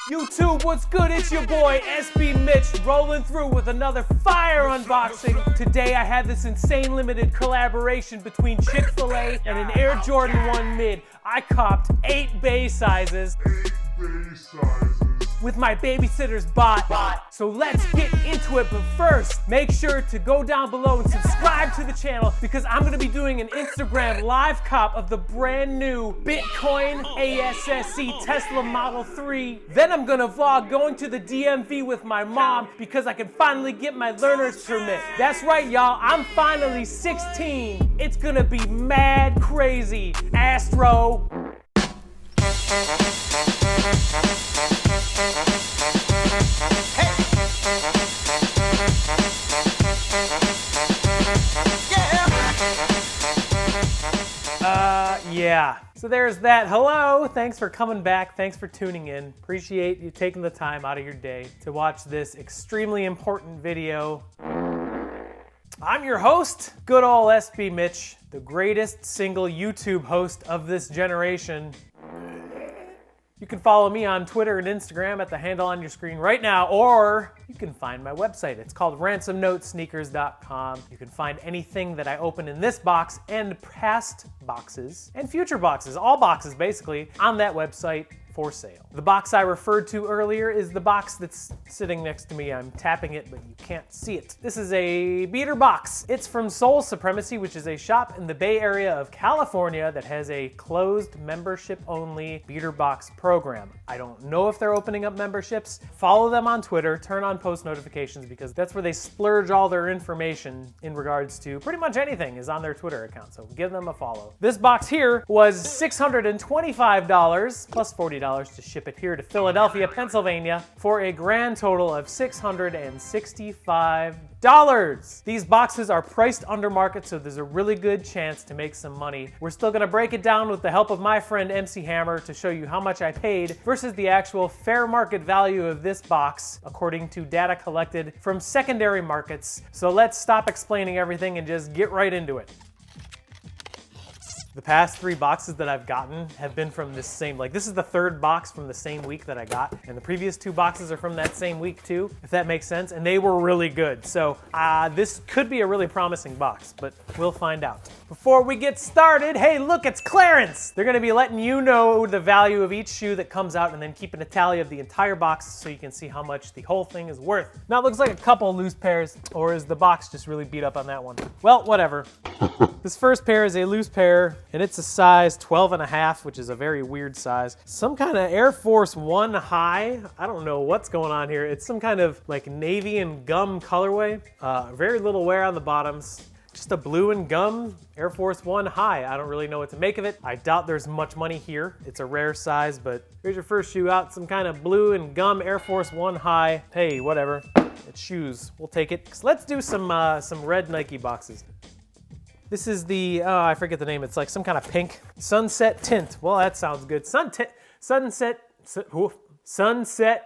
YouTube, what's good? It's your boy, SB Mitch, rolling through with another fire unboxing. Today I have this insane limited collaboration between Chick-fil-A and an Air Jordan 1 Mid. I copped 8 bay sizes. With my babysitter's bot. So let's get into it, but first, make sure to go down below and subscribe to the channel because I'm gonna be doing an Instagram live cop of the brand new Bitcoin ASSC Tesla Model 3. Then I'm gonna vlog going to the DMV with my mom because I can finally get my learner's permit. That's right, y'all, I'm finally 16. It's gonna be mad crazy. Astro. Yeah. So there's that. Hello, thanks for coming back. Thanks for tuning in. Appreciate you taking the time out of your day to watch this extremely important video. I'm your host, good ol' SB Mitch, the greatest single YouTube host of this generation. You can follow me on Twitter and Instagram at the handle on your screen right now, or you can find my website. It's called ransomnotesneakers.com. You can find anything that I open in this box and past boxes and future boxes, all boxes basically, on that website for sale. The box I referred to earlier is the box that's sitting next to me. I'm tapping it, but you can't see it. This is a beater box. It's from Sole Supremacy, which is a shop in the Bay Area of California that has a closed membership-only beater box program. I don't know if they're opening up memberships. Follow them on Twitter, turn on post notifications because that's where they splurge all their information in regards to pretty much anything is on their Twitter account, so give them a follow. This box here was $625 plus $40 to ship it here to Philadelphia, Pennsylvania for a grand total of $665. These boxes are priced under market, so there's a really good chance to make some money. We're still gonna break it down with the help of my friend MC Hammer to show you how much I paid versus the actual fair market value of this box according to data collected from secondary markets. So let's stop explaining everything and just get right into it. The past 3 boxes that I've gotten have been from this same, this is the 3rd box from the same week that I got, and the previous 2 boxes are from that same week too, if that makes sense, and they were really good. So this could be a really promising box, but we'll find out. Before we get started, hey look, it's clearance! They're gonna be letting you know the value of each shoe that comes out and then keeping a tally of the entire box so you can see how much the whole thing is worth. Now it looks like a couple loose pairs, or is the box just really beat up on that one? Well, whatever. This first pair is a loose pair, and it's a size 12.5, which is a very weird size. Some kind of Air Force 1 high. I don't know what's going on here. It's some kind of navy and gum colorway. Very little wear on the bottoms. Just a blue and gum Air Force 1 high. I don't really know what to make of it. I doubt there's much money here. It's a rare size, but here's your first shoe out. Some kind of blue and gum Air Force 1 high. Hey, whatever. It's shoes. We'll take it. So let's do some red Nike boxes. This is the, I forget the name. It's like some kind of pink sunset tint. Well, that sounds good. Sunset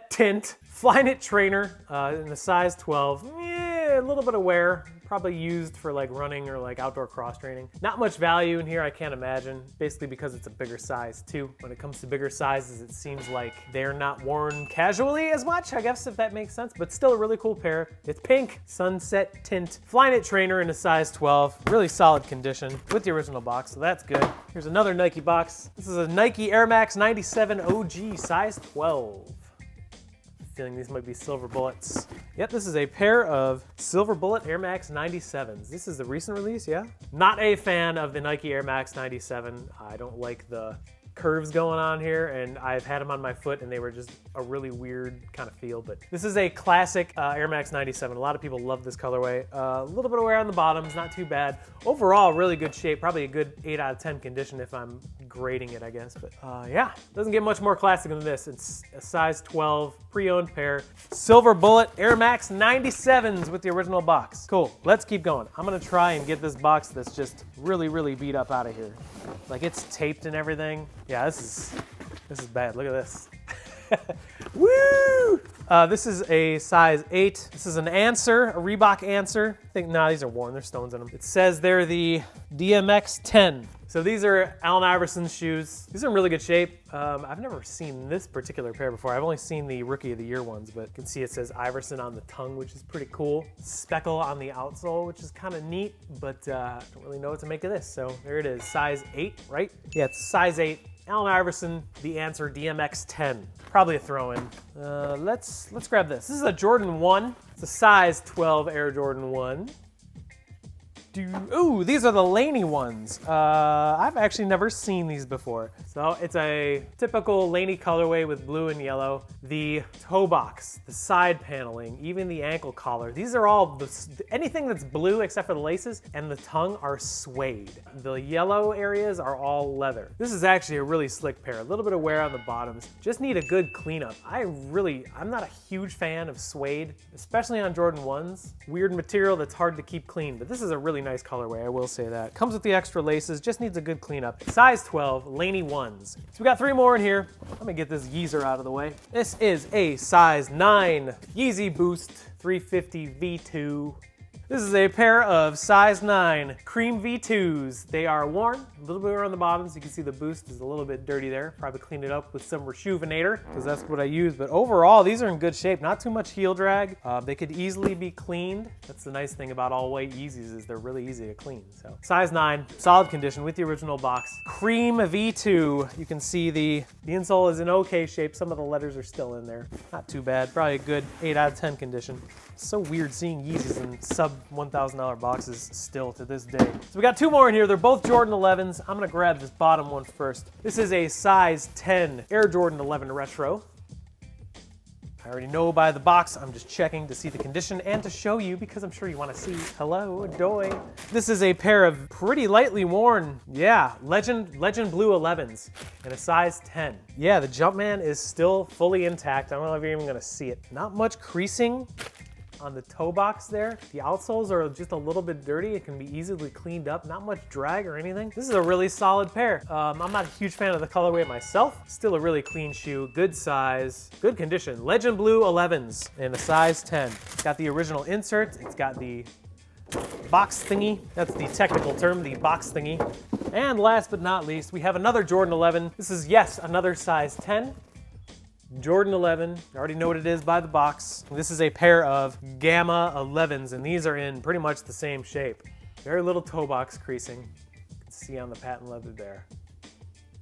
tint Flyknit trainer in the size 12. Yeah, a little bit of wear. Probably used for running or outdoor cross training. Not much value in here, I can't imagine. Basically because it's a bigger size too. When it comes to bigger sizes, it seems like they're not worn casually as much, I guess, if that makes sense, but still a really cool pair. It's pink, sunset tint, Flyknit trainer in a size 12. Really solid condition with the original box, so that's good. Here's another Nike box. This is a Nike Air Max 97 OG, size 12. Feeling these might be silver bullets. Yep, this is a pair of silver bullet Air Max 97s. This is the recent release, yeah? Not a fan of the Nike Air Max 97. I don't like the curves going on here, and I've had them on my foot and they were just a really weird kind of feel, but this is a classic Air Max 97. A lot of people love this colorway. A little bit of wear on the bottoms, not too bad. Overall, really good shape, probably a good 8 out of 10 condition if I'm grading it, I guess, but yeah, doesn't get much more classic than this. It's a size 12, pre-owned pair, silver bullet Air Max 97s with the original box. Cool, let's keep going. I'm gonna try and get this box that's just really, really beat up out of here. It's taped and everything. Yeah, this is bad. Look at this. Woo! This is a size 8. This is an Answer, a Reebok Answer. I think, these are worn. There's stones in them. It says they're the DMX 10. So these are Allen Iverson's shoes. These are in really good shape. I've never seen this particular pair before. I've only seen the Rookie of the Year ones, but you can see it says Iverson on the tongue, which is pretty cool. Speckle on the outsole, which is kind of neat, but I don't really know what to make of this. So there it is, size 8, right? Yeah, it's size 8. Allen Iverson, the Answer DMX 10. Probably a throw-in. Let's grab this. This is a Jordan 1. It's a size 12 Air Jordan 1. Ooh, these are the Laney ones. I've actually never seen these before. So it's a typical Laney colorway with blue and yellow. The toe box, the side paneling, even the ankle collar. These are all, anything that's blue except for the laces and the tongue are suede. The yellow areas are all leather. This is actually a really slick pair. A little bit of wear on the bottoms. Just need a good cleanup. I'm not a huge fan of suede, especially on Jordan 1s. Weird material that's hard to keep clean, but this is a really nice colorway, I will say that. Comes with the extra laces, just needs a good cleanup. Size 12, Laney 1s. So we got 3 more in here. Let me get this Yeezer out of the way. This is a size 9 Yeezy Boost 350 V2. This is a pair of size 9 cream V2s. They are worn, a little bit around the bottoms. You can see the Boost is a little bit dirty there. Probably clean it up with some Rejuvenator, because that's what I use. But overall, these are in good shape. Not too much heel drag. They could easily be cleaned. That's the nice thing about all white Yeezys is they're really easy to clean. So size 9, solid condition with the original box. Cream V2. You can see the insole is in okay shape. Some of the letters are still in there. Not too bad. Probably a good 8 out of 10 condition. It's so weird seeing Yeezys in sub $1,000 boxes still to this day. So we got 2 more in here. They're both Jordan 11s. I'm gonna grab this bottom one first. This is a size 10 Air Jordan 11 Retro. I already know by the box. I'm just checking to see the condition and to show you because I'm sure you want to see. Hello, doy. This is a pair of pretty lightly worn, Legend Blue 11s in a size 10. Yeah, the Jumpman is still fully intact. I don't know if you're even gonna see it. Not much creasing on the toe box there. The outsoles are just a little bit dirty. It can be easily cleaned up. Not much drag or anything. This is a really solid pair. I'm not a huge fan of the colorway myself. Still a really clean shoe. Good size. Good condition. Legend Blue 11s in a size 10. It's got the original insert. It's got the box thingy. That's the technical term, the box thingy. And last but not least, we have another Jordan 11. This is, yes, another size 10. Jordan 11, I already know what it is by the box. This is a pair of Gamma 11s, and these are in pretty much the same shape. Very little toe box creasing. You can see on the patent leather there.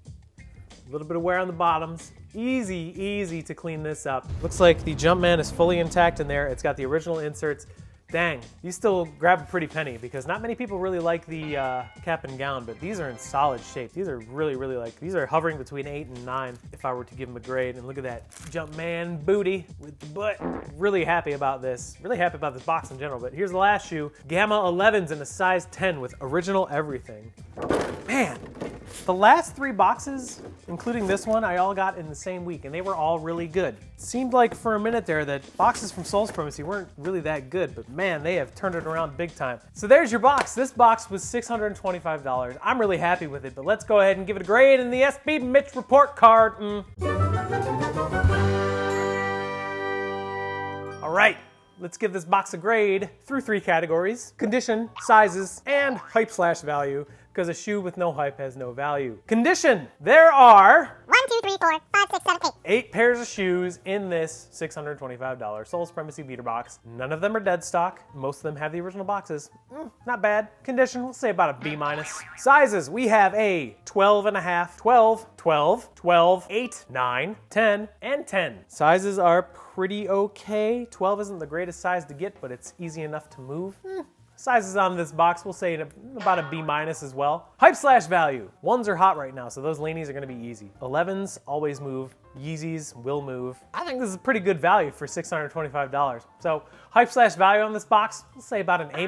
A little bit of wear on the bottoms. Easy to clean this up. Looks like the Jumpman is fully intact in there. It's got the original inserts. Dang, you still grab a pretty penny because not many people really like the cap and gown, but these are in solid shape. These are really these are hovering between 8 and 9 if I were to give them a grade. And look at that Jumpman booty with the butt. Really happy about this. Really happy about this box in general, but here's the last shoe. Gamma 11s in a size 10 with original everything. Man, the last 3 boxes, including this one, I all got in the same week, and they were all really good. It seemed like for a minute there that boxes from Sole Supremacy weren't really that good, but man, they have turned it around big time. So there's your box. This box was $625. I'm really happy with it, but let's go ahead and give it a grade in the SB Mitch report card. All right. Let's give this box a grade through 3 categories: condition, sizes, and hype/value, because a shoe with no hype has no value. Condition, there are 1, 2, 3, 4, 5, 6, 7, 8. 8 pairs of shoes in this $625 Sole Supremacy beater box. None of them are dead stock. Most of them have the original boxes. Not bad. Condition, we'll say about a B-. Sizes, we have a 12.5, 12, 12, 12, 8, 9, 10, and 10. Sizes are pretty okay. 12 isn't the greatest size to get, but it's easy enough to move. Sizes on this box, we'll say about a B- as well. Hype/value. 1s are hot right now, so those Laneys are gonna be easy. 11s always move. Yeezys will move. I think this is pretty good value for $625. So hype/value on this box, we'll say about an A-.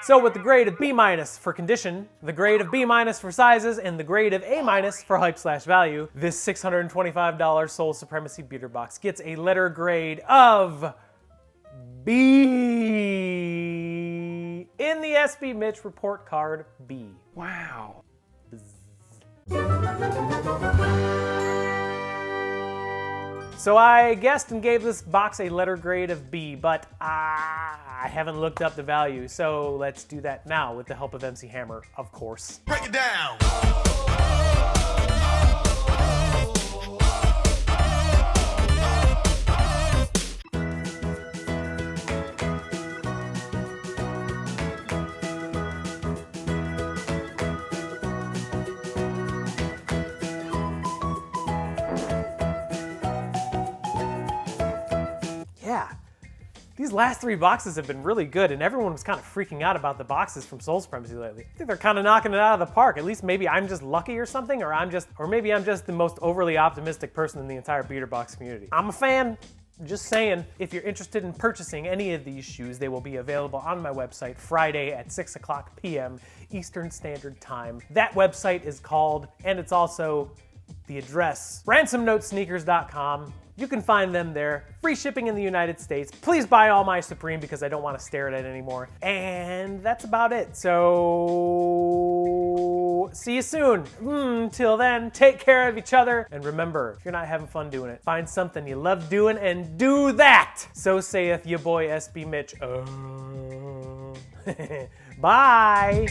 So with the grade of B- for condition, the grade of B- for sizes, and the grade of A- for hype/value, this $625 Sole Supremacy beater box gets a letter grade of B in the SB Mitch report card. B. Wow. So I guessed and gave this box a letter grade of B, but I haven't looked up the value. So let's do that now with the help of MC Hammer, of course. Break it down. Yeah, these last 3 boxes have been really good, and everyone was kind of freaking out about the boxes from Sole Supremacy lately. I think they're kind of knocking it out of the park. At least maybe I'm just lucky or something, or maybe I'm just the most overly optimistic person in the entire beater box community. I'm a fan. Just saying, if you're interested in purchasing any of these shoes, they will be available on my website Friday at 6 p.m. Eastern Standard Time. That website is called, and it's also the address, ransomnotesneakers.com. You can find them there. Free shipping in the United States. Please buy all my Supreme because I don't want to stare at it anymore. And that's about it. So see you soon. Till then, take care of each other. And remember, if you're not having fun doing it, find something you love doing and do that. So saith your boy SB Mitch. Bye.